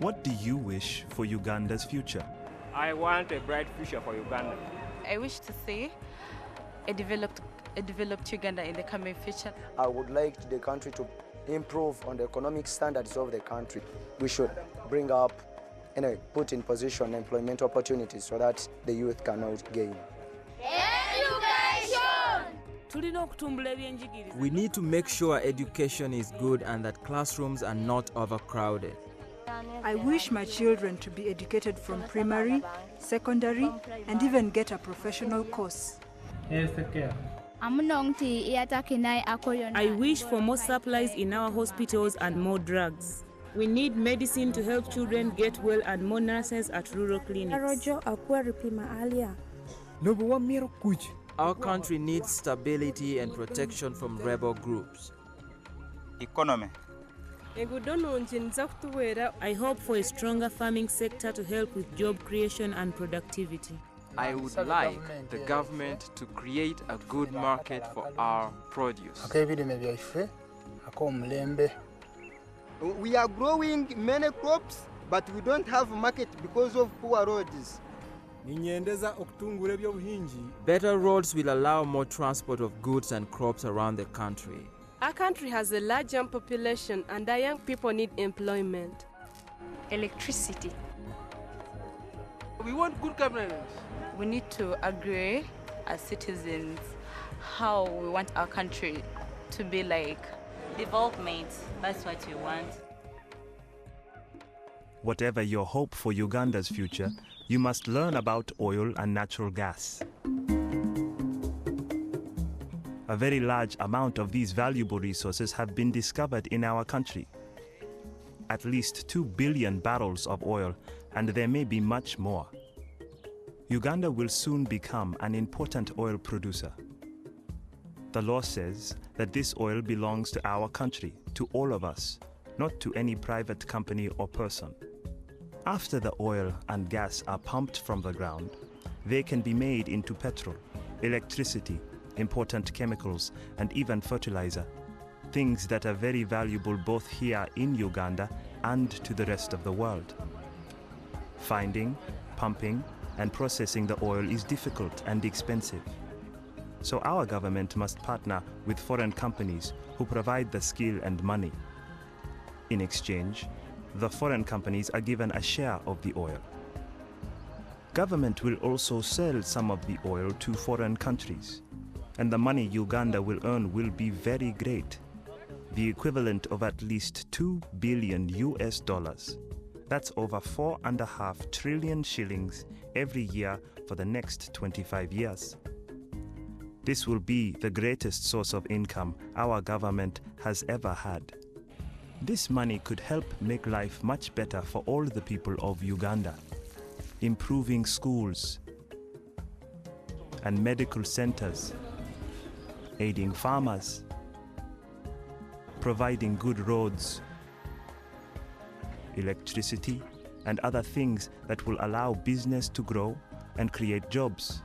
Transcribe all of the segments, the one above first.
What do you wish for Uganda's future? I want a bright future for Uganda. I wish to see a developed Uganda in the coming future. I would like the country to improve on the economic standards of the country. We should bring up and put in position employment opportunities so that the youth can now gain. We need to make sure education is good and that classrooms are not overcrowded. I wish my children to be educated from primary, secondary, and even get a professional course. I wish for more supplies in our hospitals and more drugs. We need medicine to help children get well and more nurses at rural clinics. Our country needs stability and protection from rebel groups. Economy. I hope for a stronger farming sector to help with job creation and productivity. I would like the government to create a good market for our produce. We are growing many crops, but we don't have a market because of poor roads. Better roads will allow more transport of goods and crops around the country. Our country has a large young population and our young people need employment. Electricity. We want good governance. We need to agree as citizens how we want our country to be like. Development, that's what we want. Whatever your hope for Uganda's future, you must learn about oil and natural gas. A very large amount of these valuable resources have been discovered in our country. At least 2 billion barrels of oil, and there may be much more. Uganda will soon become an important oil producer. The law says that this oil belongs to our country, to all of us, not to any private company or person. After the oil and gas are pumped from the ground, they can be made into petrol, electricity, important chemicals, and even fertilizer, things that are very valuable both here in Uganda and to the rest of the world. Finding, pumping, and processing the oil is difficult and expensive. So our government must partner with foreign companies who provide the skill and money. In exchange, the foreign companies are given a share of the oil. Government will also sell some of the oil to foreign countries, and the money Uganda will earn will be very great, the equivalent of at least $2 billion US. That's over 4.5 trillion shillings every year for the next 25 years. This will be the greatest source of income our government has ever had. This money could help make life much better for all the people of Uganda, improving schools and medical centers, aiding farmers, providing good roads, electricity, and other things that will allow business to grow and create jobs.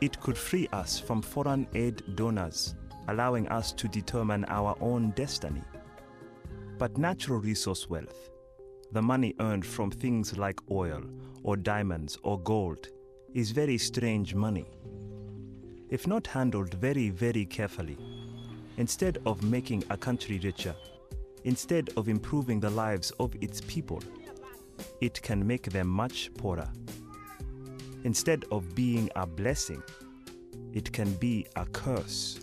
It could free us from foreign aid donors, allowing us to determine our own destiny. But natural resource wealth, the money earned from things like oil or diamonds or gold, is very strange money. If not handled very, very carefully, instead of making a country richer, instead of improving the lives of its people, it can make them much poorer. Instead of being a blessing, it can be a curse.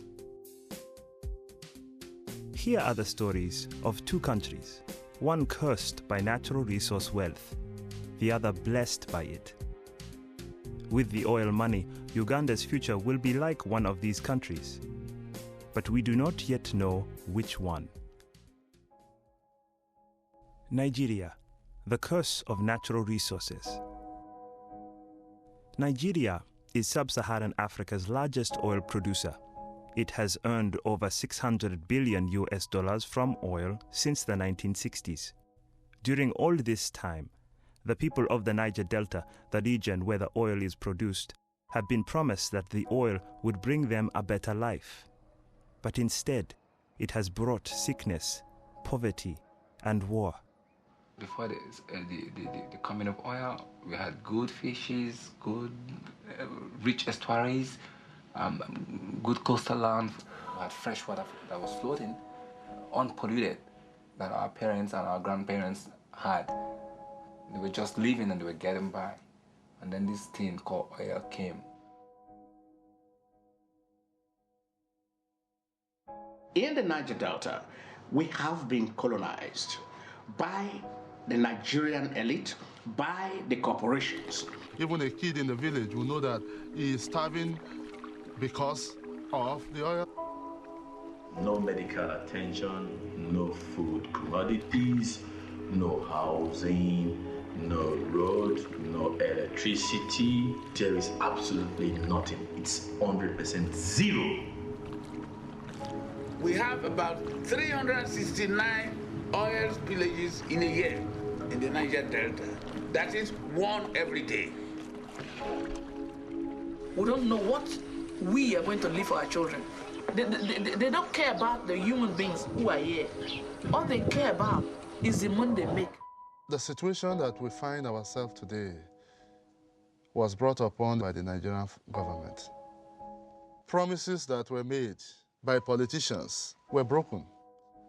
Here are the stories of two countries, one cursed by natural resource wealth, the other blessed by it. With the oil money, Uganda's future will be like one of these countries, but we do not yet know which one. Nigeria, the curse of natural resources. Nigeria is sub-Saharan Africa's largest oil producer. It has earned over $600 billion US from oil since the 1960s. During all this time, the people of the Niger Delta, the region where the oil is produced, have been promised that the oil would bring them a better life. But instead, it has brought sickness, poverty, and war. before the coming of oil, we had good fishes, good rich estuaries, good coastal land. We had fresh water that was floating, unpolluted, that our parents and our grandparents had. They were just living and they were getting by. And then this thing called oil came. In the Niger Delta, we have been colonized by the Nigerian elite, by the corporations. Even a kid in the village will know that he is starving because of the oil. No medical attention, no food commodities, no housing, no road, no electricity. There is absolutely nothing. It's 100% zero. We have about 369 oil spillages in a year in the Niger Delta. That is one every day. We don't know what we are going to leave for our children. They don't care about the human beings who are here. All they care about is the money they make. The situation that we find ourselves today was brought upon by the Nigerian government. Promises that were made by politicians were broken.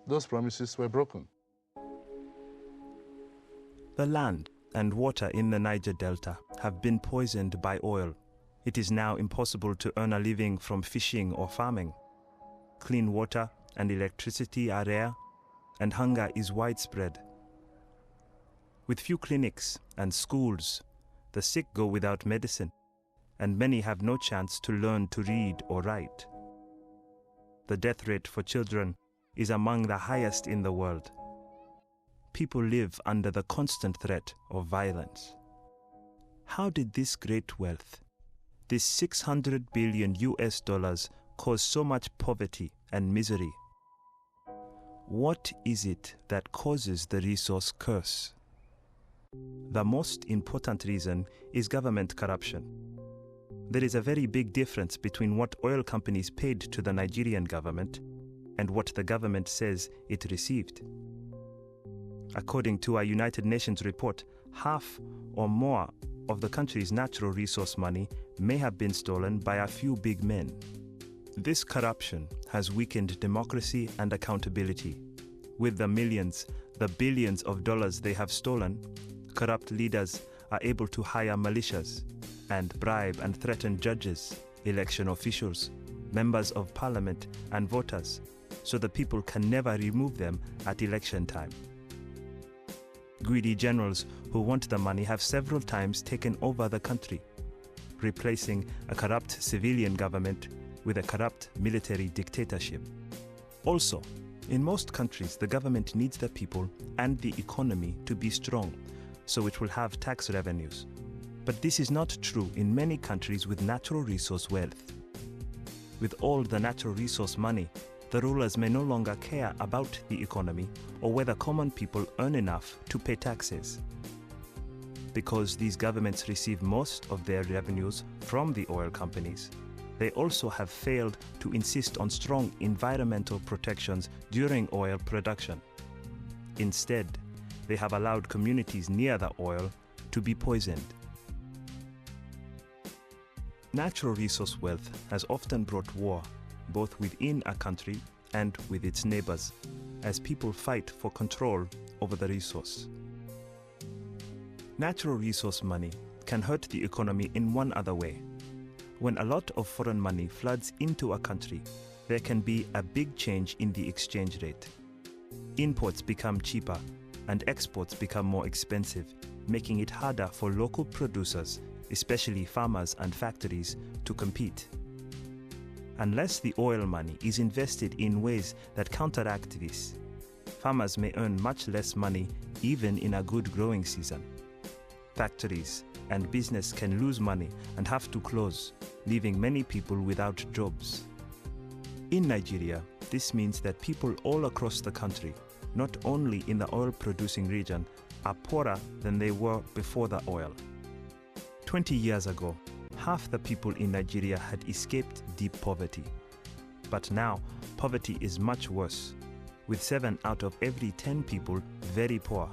Those promises were broken. The land and water in the Niger Delta have been poisoned by oil. It is now impossible to earn a living from fishing or farming. Clean water and electricity are rare, and hunger is widespread. With few clinics and schools, the sick go without medicine, and many have no chance to learn to read or write. The death rate for children is among the highest in the world. People live under the constant threat of violence. How did this great wealth, this $600 billion cause so much poverty and misery? What is it that causes the resource curse? The most important reason is government corruption. There is a very big difference between what oil companies paid to the Nigerian government and what the government says it received. According to a United Nations report, half or more of the country's natural resource money may have been stolen by a few big men. This corruption has weakened democracy and accountability. With the millions, the billions of dollars they have stolen, corrupt leaders are able to hire militias and bribe and threaten judges, election officials, members of parliament, and voters, so the people can never remove them at election time. Greedy generals who want the money have several times taken over the country, replacing a corrupt civilian government with a corrupt military dictatorship. Also, in most countries, the government needs the people and the economy to be strong, so it will have tax revenues. But this is not true in many countries with natural resource wealth. With all the natural resource money, the rulers may no longer care about the economy or whether common people earn enough to pay taxes. Because these governments receive most of their revenues from the oil companies, they also have failed to insist on strong environmental protections during oil production. Instead, they have allowed communities near the oil to be poisoned. Natural resource wealth has often brought war, both within a country and with its neighbors, as people fight for control over the resource. Natural resource money can hurt the economy in one other way. When a lot of foreign money floods into a country, there can be a big change in the exchange rate. Imports become cheaper and exports become more expensive, making it harder for local producers, especially farmers and factories, to compete. Unless the oil money is invested in ways that counteract this, farmers may earn much less money even in a good growing season. Factories and business can lose money and have to close, leaving many people without jobs. In Nigeria, this means that people all across the country, not only in the oil-producing region, are poorer than they were before the oil. 20 years ago, half the people in Nigeria had escaped deep poverty. But now, poverty is much worse, with 7 out of every 10 people very poor.